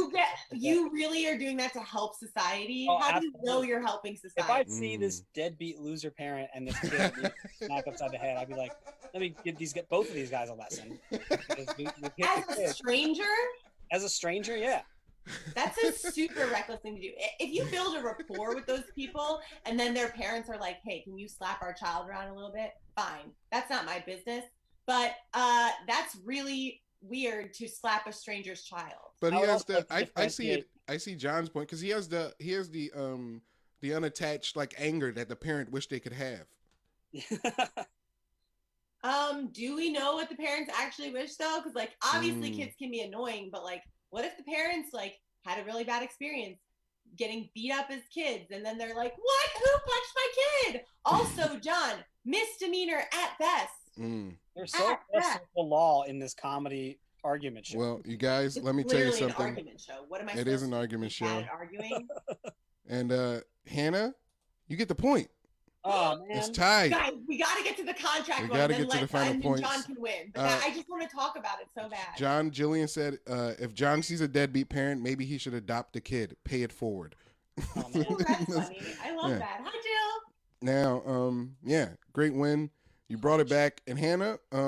[SPEAKER 1] you really are doing that to help society.
[SPEAKER 12] Oh,
[SPEAKER 1] How do you know you're helping society?
[SPEAKER 12] If I see this deadbeat loser parent and this kid smack upside the head, I'd be like, let me get both of these guys a lesson.
[SPEAKER 1] As a stranger?
[SPEAKER 12] As a stranger, yeah.
[SPEAKER 1] That's a super reckless thing to do. If you build a rapport with those people and then their parents are like, hey, can you slap our child around a little bit? Fine. That's not my business. But that's really weird to slap a stranger's child.
[SPEAKER 11] But he has I see it. I see John's point because he has the unattached like anger that the parent wish they could have.
[SPEAKER 1] Do we know what the parents actually wish though? Because like obviously kids can be annoying, but like what if the parents like had a really bad experience getting beat up as kids and then they're like, what? Who punched my kid? Also, John, misdemeanor at best.
[SPEAKER 12] There's so much law in this comedy argument show.
[SPEAKER 11] Well, you guys, let me tell you something.
[SPEAKER 1] An argument show. What am I?
[SPEAKER 11] It is an argument show.
[SPEAKER 1] Arguing.
[SPEAKER 11] And Hannah, you get the point.
[SPEAKER 12] Oh man,
[SPEAKER 11] it's tied.
[SPEAKER 1] Guys, we got to get to the contract.
[SPEAKER 11] We got to get to the final points.
[SPEAKER 1] John can win, but I just want to talk about it so bad.
[SPEAKER 11] John Jillian said, if John sees a deadbeat parent, maybe he should adopt the kid. Pay it forward.
[SPEAKER 1] Oh, man. That's funny. I love that. Hi, Jill.
[SPEAKER 11] Now, yeah, great win. You brought it back, and Hannah,
[SPEAKER 12] it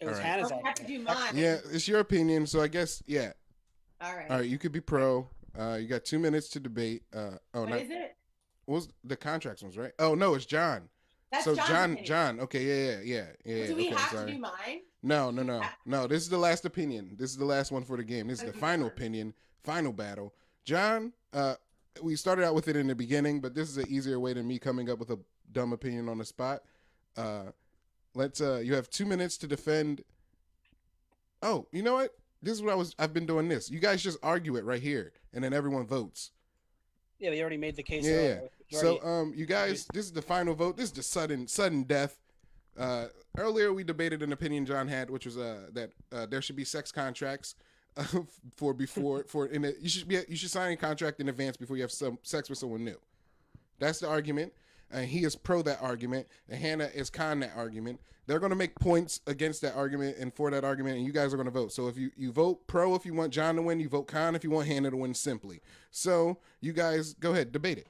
[SPEAKER 12] was Hannah's.
[SPEAKER 1] I have to do mine.
[SPEAKER 11] Yeah, it's your opinion, so I guess yeah.
[SPEAKER 1] All right.
[SPEAKER 11] All right, you could be pro. You got 2 minutes to debate.
[SPEAKER 1] What is it?
[SPEAKER 11] What was the contracts ones, right? Oh no, it's John.
[SPEAKER 1] That's
[SPEAKER 11] so
[SPEAKER 1] John's
[SPEAKER 11] John. Okay, yeah.
[SPEAKER 1] Do we
[SPEAKER 11] okay,
[SPEAKER 1] have to do mine?
[SPEAKER 11] No. This is the last opinion. This is the last one for the game. This is the final opinion, final battle. John, we started out with it in the beginning, but this is an easier way than me coming up with a dumb opinion on the spot. Let's. You have 2 minutes to defend. Oh, you know what? This is what I've been doing this. You guys just argue it right here, and then everyone votes.
[SPEAKER 12] Yeah, we already made the case.
[SPEAKER 11] Yeah. So, you guys, this is the final vote. This is the sudden death. Earlier we debated an opinion John had, which was that there should be sex contracts. you should sign a contract in advance before you have some sex with someone new. That's the argument. And he is pro that argument, and Hannah is con that argument. They're going to make points against that argument and for that argument, and you guys are going to vote. So if you vote pro if you want John to win, you vote con if you want Hannah to win simply. So you guys go ahead, debate it.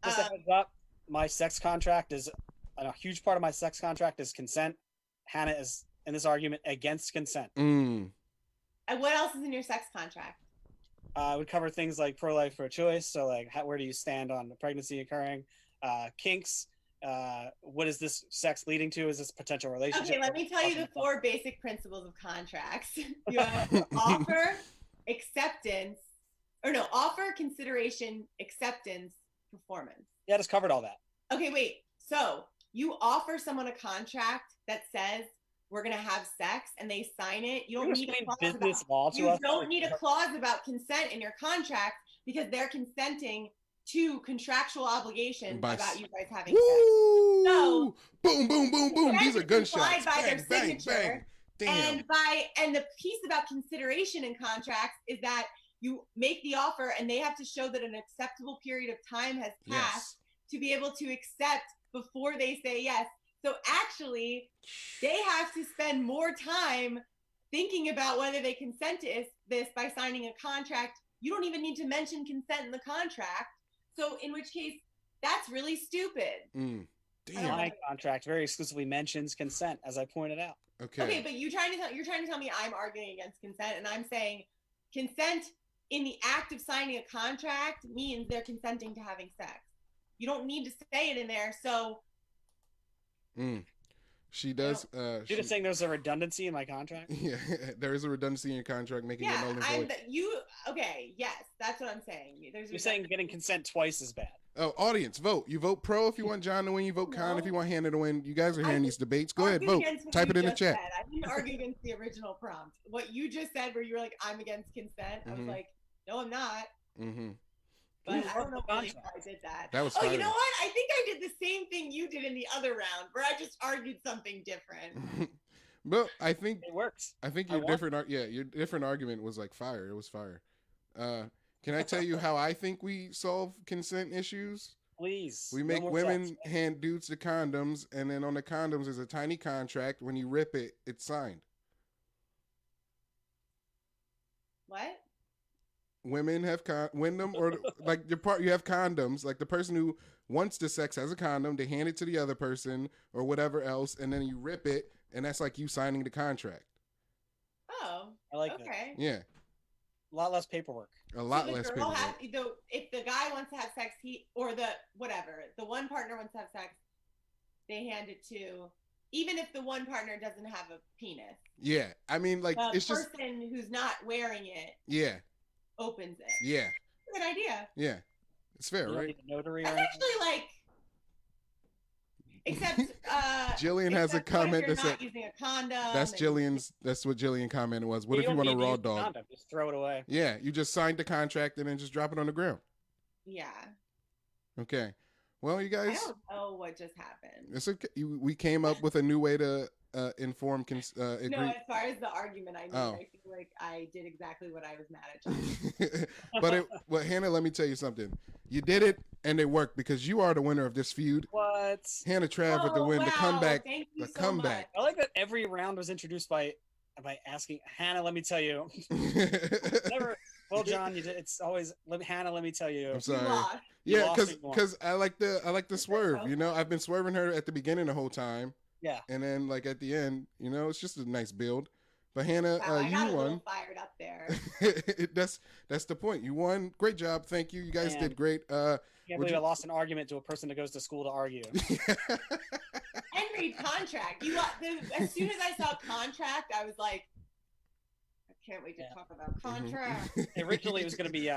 [SPEAKER 12] Just a heads up, my sex contract is a huge part of my sex contract is consent. Hannah is in this argument against consent.
[SPEAKER 1] And what else is in your sex contract?
[SPEAKER 12] It would cover things like pro-life, pro-choice. So, like, where do you stand on the pregnancy occurring? Kinks. What is this sex leading to? Is this potential relationship?
[SPEAKER 1] Okay, let me tell you the 4 basic principles of contracts. You have offer, acceptance, offer, consideration, acceptance, performance.
[SPEAKER 12] Yeah, I just covered all that.
[SPEAKER 1] Okay, wait. So you offer someone a contract that says we're gonna have sex, and they sign it. You don't need a clause you don't need a clause about consent in your contract because they're consenting to contractual obligations about you guys having sex. So
[SPEAKER 11] boom, boom, boom, boom. These are gunshots.
[SPEAKER 1] By their
[SPEAKER 11] Bang,
[SPEAKER 1] signature.
[SPEAKER 11] bang.
[SPEAKER 1] And the piece about consideration in contracts is that you make the offer and they have to show that an acceptable period of time has passed to be able to accept before they say yes. So actually, they have to spend more time thinking about whether they consent to this by signing a contract. You don't even need to mention consent in the contract. So in which case, that's really stupid.
[SPEAKER 11] Damn.
[SPEAKER 12] My contract very exclusively mentions consent, as I pointed out.
[SPEAKER 1] Okay, but you're trying to tell me I'm arguing against consent, and I'm saying consent in the act of signing a contract means they're consenting to having sex. You don't need to say it in there. So.
[SPEAKER 11] She does.
[SPEAKER 12] You're just saying there's a redundancy in my contract?
[SPEAKER 11] Yeah, there is a redundancy in your contract making it null and void.
[SPEAKER 1] Okay, yes, that's what I'm saying.
[SPEAKER 12] You're saying getting consent twice is bad.
[SPEAKER 11] Oh, audience, vote. You vote pro if you want John to win. You vote con if you want Hannah to win. You guys are hearing these debates. Go ahead, vote. Type it in the chat.
[SPEAKER 1] I didn't argue against the original prompt. What you just said, where you were like, "I'm against consent," I was like, "No, I'm not." But I don't know why I did that.
[SPEAKER 11] That was
[SPEAKER 1] you know what? I think I did the same thing you did in the other round, where I just argued something different.
[SPEAKER 11] But I think
[SPEAKER 12] it works.
[SPEAKER 11] I think your different argument was like fire. It was fire. Can I tell you how I think we solve consent issues?
[SPEAKER 12] Please.
[SPEAKER 11] We make women hand dudes the condoms, and then on the condoms there's a tiny contract. When you rip it, it's signed.
[SPEAKER 1] What?
[SPEAKER 11] Women have you have condoms. Like the person who wants the sex has a condom. They hand it to the other person or whatever else, and then you rip it, and that's like you signing the contract.
[SPEAKER 1] Oh,
[SPEAKER 12] I like
[SPEAKER 1] that.
[SPEAKER 11] Yeah.
[SPEAKER 12] A lot less paperwork.
[SPEAKER 11] A lot less paperwork.
[SPEAKER 1] If the guy wants to have sex, the one partner wants to have sex, they hand it to, even if the one partner doesn't have a penis.
[SPEAKER 11] Yeah, I mean, like
[SPEAKER 1] the
[SPEAKER 11] it's just
[SPEAKER 1] person who's not wearing it.
[SPEAKER 11] Yeah.
[SPEAKER 1] Opens it.
[SPEAKER 11] Yeah.
[SPEAKER 1] Good idea.
[SPEAKER 11] Yeah, it's fair, right?
[SPEAKER 12] Notary.
[SPEAKER 1] That's actually except
[SPEAKER 11] Jillian has a comment that said
[SPEAKER 1] using a condom.
[SPEAKER 11] That's Jillian's. That's what Jillian comment was. What if you want a raw dog?
[SPEAKER 12] Condom, just throw it away.
[SPEAKER 11] Yeah, you just signed the contract and then just drop it on the ground.
[SPEAKER 1] Yeah.
[SPEAKER 11] Okay. Well, you guys.
[SPEAKER 1] I don't know what just happened.
[SPEAKER 11] It's okay. We came up with a new way to inform.
[SPEAKER 1] No, as far as the argument I made, I feel like I did exactly what I was mad at.
[SPEAKER 11] But Hannah, let me tell you something. You did it, and it worked because you are the winner of this feud.
[SPEAKER 12] What?
[SPEAKER 11] Hannah Trav with the win. The comeback.
[SPEAKER 1] Thank you
[SPEAKER 11] the
[SPEAKER 1] so
[SPEAKER 11] comeback.
[SPEAKER 1] Much.
[SPEAKER 12] I like that every round was introduced by asking Hannah. Let me tell you. Never. Well, John, you did. It's always Hannah. Let me tell you.
[SPEAKER 11] I'm sorry. Yeah, because I like the swerve. You know, I've been swerving her at the beginning the whole time.
[SPEAKER 12] Yeah.
[SPEAKER 11] And then like at the end, you know, it's just a nice build. But Hannah,
[SPEAKER 1] I got
[SPEAKER 11] you won.
[SPEAKER 1] Fired up there.
[SPEAKER 11] That's the point. You won. Great job. Thank you. You guys did great.
[SPEAKER 12] I can't believe I lost an argument to a person that goes to school to argue.
[SPEAKER 1] And read contract. As soon as I saw contract, I was like, I can't wait to talk about contract.
[SPEAKER 12] Originally, it was going to be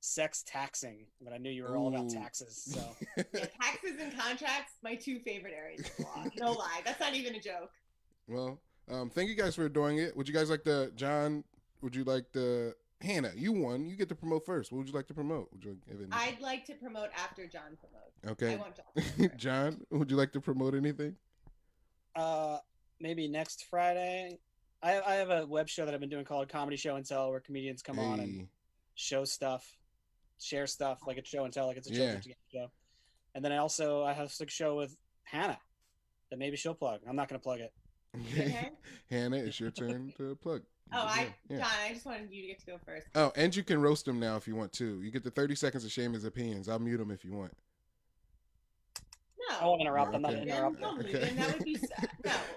[SPEAKER 12] sex taxing, but I knew you were all about taxes. So
[SPEAKER 1] yeah, taxes and contracts, my two favorite areas of law. No lie, that's not even a joke.
[SPEAKER 11] Well, thank you guys for doing it. Would you guys like to, John? Would you like to, Hannah? You won. You get to promote first. What would you like to promote?
[SPEAKER 1] I'd like to promote after John promotes.
[SPEAKER 11] Okay.
[SPEAKER 1] I want John.
[SPEAKER 11] John, would you like to promote anything?
[SPEAKER 12] Maybe next Friday. I have a web show that I've been doing called Comedy Show and Tell, where comedians come on and show stuff, share stuff like a show and tell, like it's a children's show. And then I have a show with Hannah that maybe she'll plug. I'm not going to plug it.
[SPEAKER 11] Hannah, it's your turn to plug.
[SPEAKER 1] John, I just wanted you to get to go first.
[SPEAKER 11] Oh, and you can roast him now if you want to. You get the 30 seconds to shame his opinions. I'll mute him if you want.
[SPEAKER 1] No.
[SPEAKER 12] I won't interrupt. I'm not interrupting.
[SPEAKER 11] Okay.
[SPEAKER 1] That would be sad.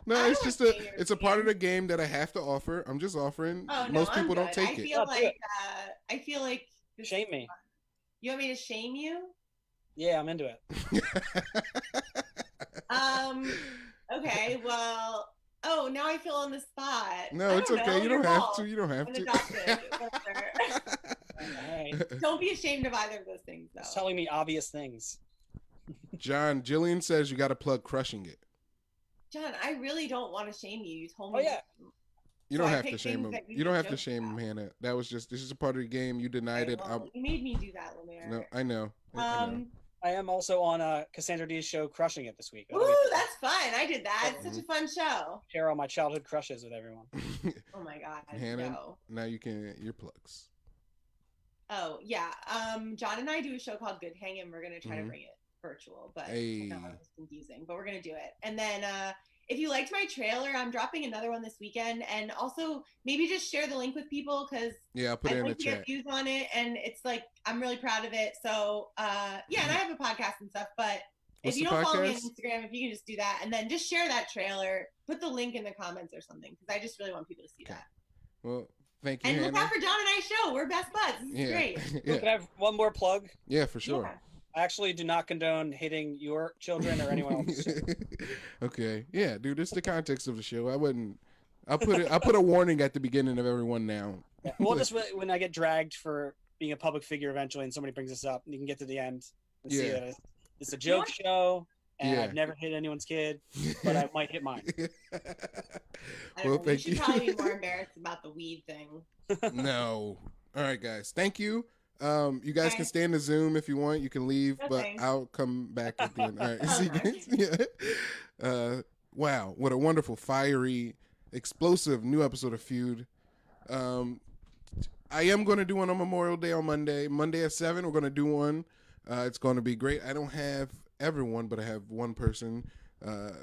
[SPEAKER 11] No, it's just it's a part of the game that I have to offer. I'm just offering.
[SPEAKER 1] Oh, no,
[SPEAKER 11] Most people don't take
[SPEAKER 1] I
[SPEAKER 11] it.
[SPEAKER 1] feel like
[SPEAKER 12] shame me.
[SPEAKER 1] You want me to shame you?
[SPEAKER 12] Yeah, I'm into it.
[SPEAKER 1] Okay, well, now I feel on the spot.
[SPEAKER 11] No, it's okay. You don't have to. You don't have to.
[SPEAKER 1] Don't be ashamed of either of those things, though.
[SPEAKER 12] It's telling me obvious things.
[SPEAKER 11] John, Jillian says you got to plug Crushing It.
[SPEAKER 1] John, I really don't want to shame you. You told me.
[SPEAKER 12] Oh, yeah.
[SPEAKER 11] You don't have to shame him. You don't have to shame him, Hannah. That was just, this is a part of the game. You denied it.
[SPEAKER 1] You made me do that, Lemaire.
[SPEAKER 11] No, I know.
[SPEAKER 12] I am also on Cassandra D's show, Crushing It, this week.
[SPEAKER 1] Ooh, that's fun. I did that. It's such a fun show.
[SPEAKER 12] Share all my childhood crushes with everyone.
[SPEAKER 1] Oh my God.
[SPEAKER 11] Hannah, now you can, your plugs.
[SPEAKER 1] Oh, yeah. John and I do a show called Good Hangin'. We're going to try to bring it virtual, but I know it was confusing, but we're going to do it. And then if you liked my trailer, I'm dropping another one this weekend. And also maybe just share the link with people, because
[SPEAKER 11] I'll put it in the chat.
[SPEAKER 1] Get views on it, and it's like I'm really proud of it. So and I have a podcast and stuff, but if you don't follow me on Instagram, if you can just do that, and then just share that trailer, put the link in the comments or something, because I just really want people to see that.
[SPEAKER 11] Well, thank you,
[SPEAKER 1] and
[SPEAKER 11] Hannah.
[SPEAKER 1] look out for John and I show. We're best buds. This is great.
[SPEAKER 12] Can I have one more plug?
[SPEAKER 11] Yeah, for sure.
[SPEAKER 12] Yeah. I actually do not condone hitting your children or anyone else's.
[SPEAKER 11] Okay. Yeah, dude, it's the context of the show. I'll put a warning at the beginning of everyone now.
[SPEAKER 12] Yeah. Well, just when I get dragged for being a public figure eventually and somebody brings this up, you can get to the end and see that it's a joke show, and I've never hit anyone's kid, but I might hit mine.
[SPEAKER 1] You should probably be more embarrassed about the weed thing.
[SPEAKER 11] No. All right, guys. Thank you. You guys can stay in the Zoom if you want. You can leave, but I'll come back at the end. All right. See you guys. Wow, what a wonderful, fiery, explosive new episode of Feud. I am going to do one on Memorial Day on Monday. Monday at 7, we're going to do one. It's going to be great. I don't have everyone, but I have one person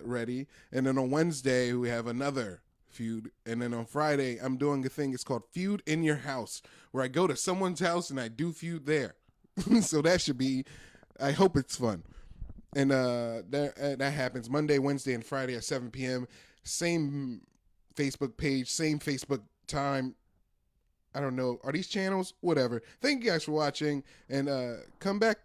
[SPEAKER 11] ready. And then on Wednesday, we have another Feud. And then on Friday, I'm doing a thing. It's called Feud in Your House, where I go to someone's house and I do Feud there. So that should be, I hope it's fun. And that happens Monday, Wednesday, and Friday at 7 p.m. Same Facebook page, same Facebook time. I don't know. Are these channels? Whatever. Thank you guys for watching, and come back.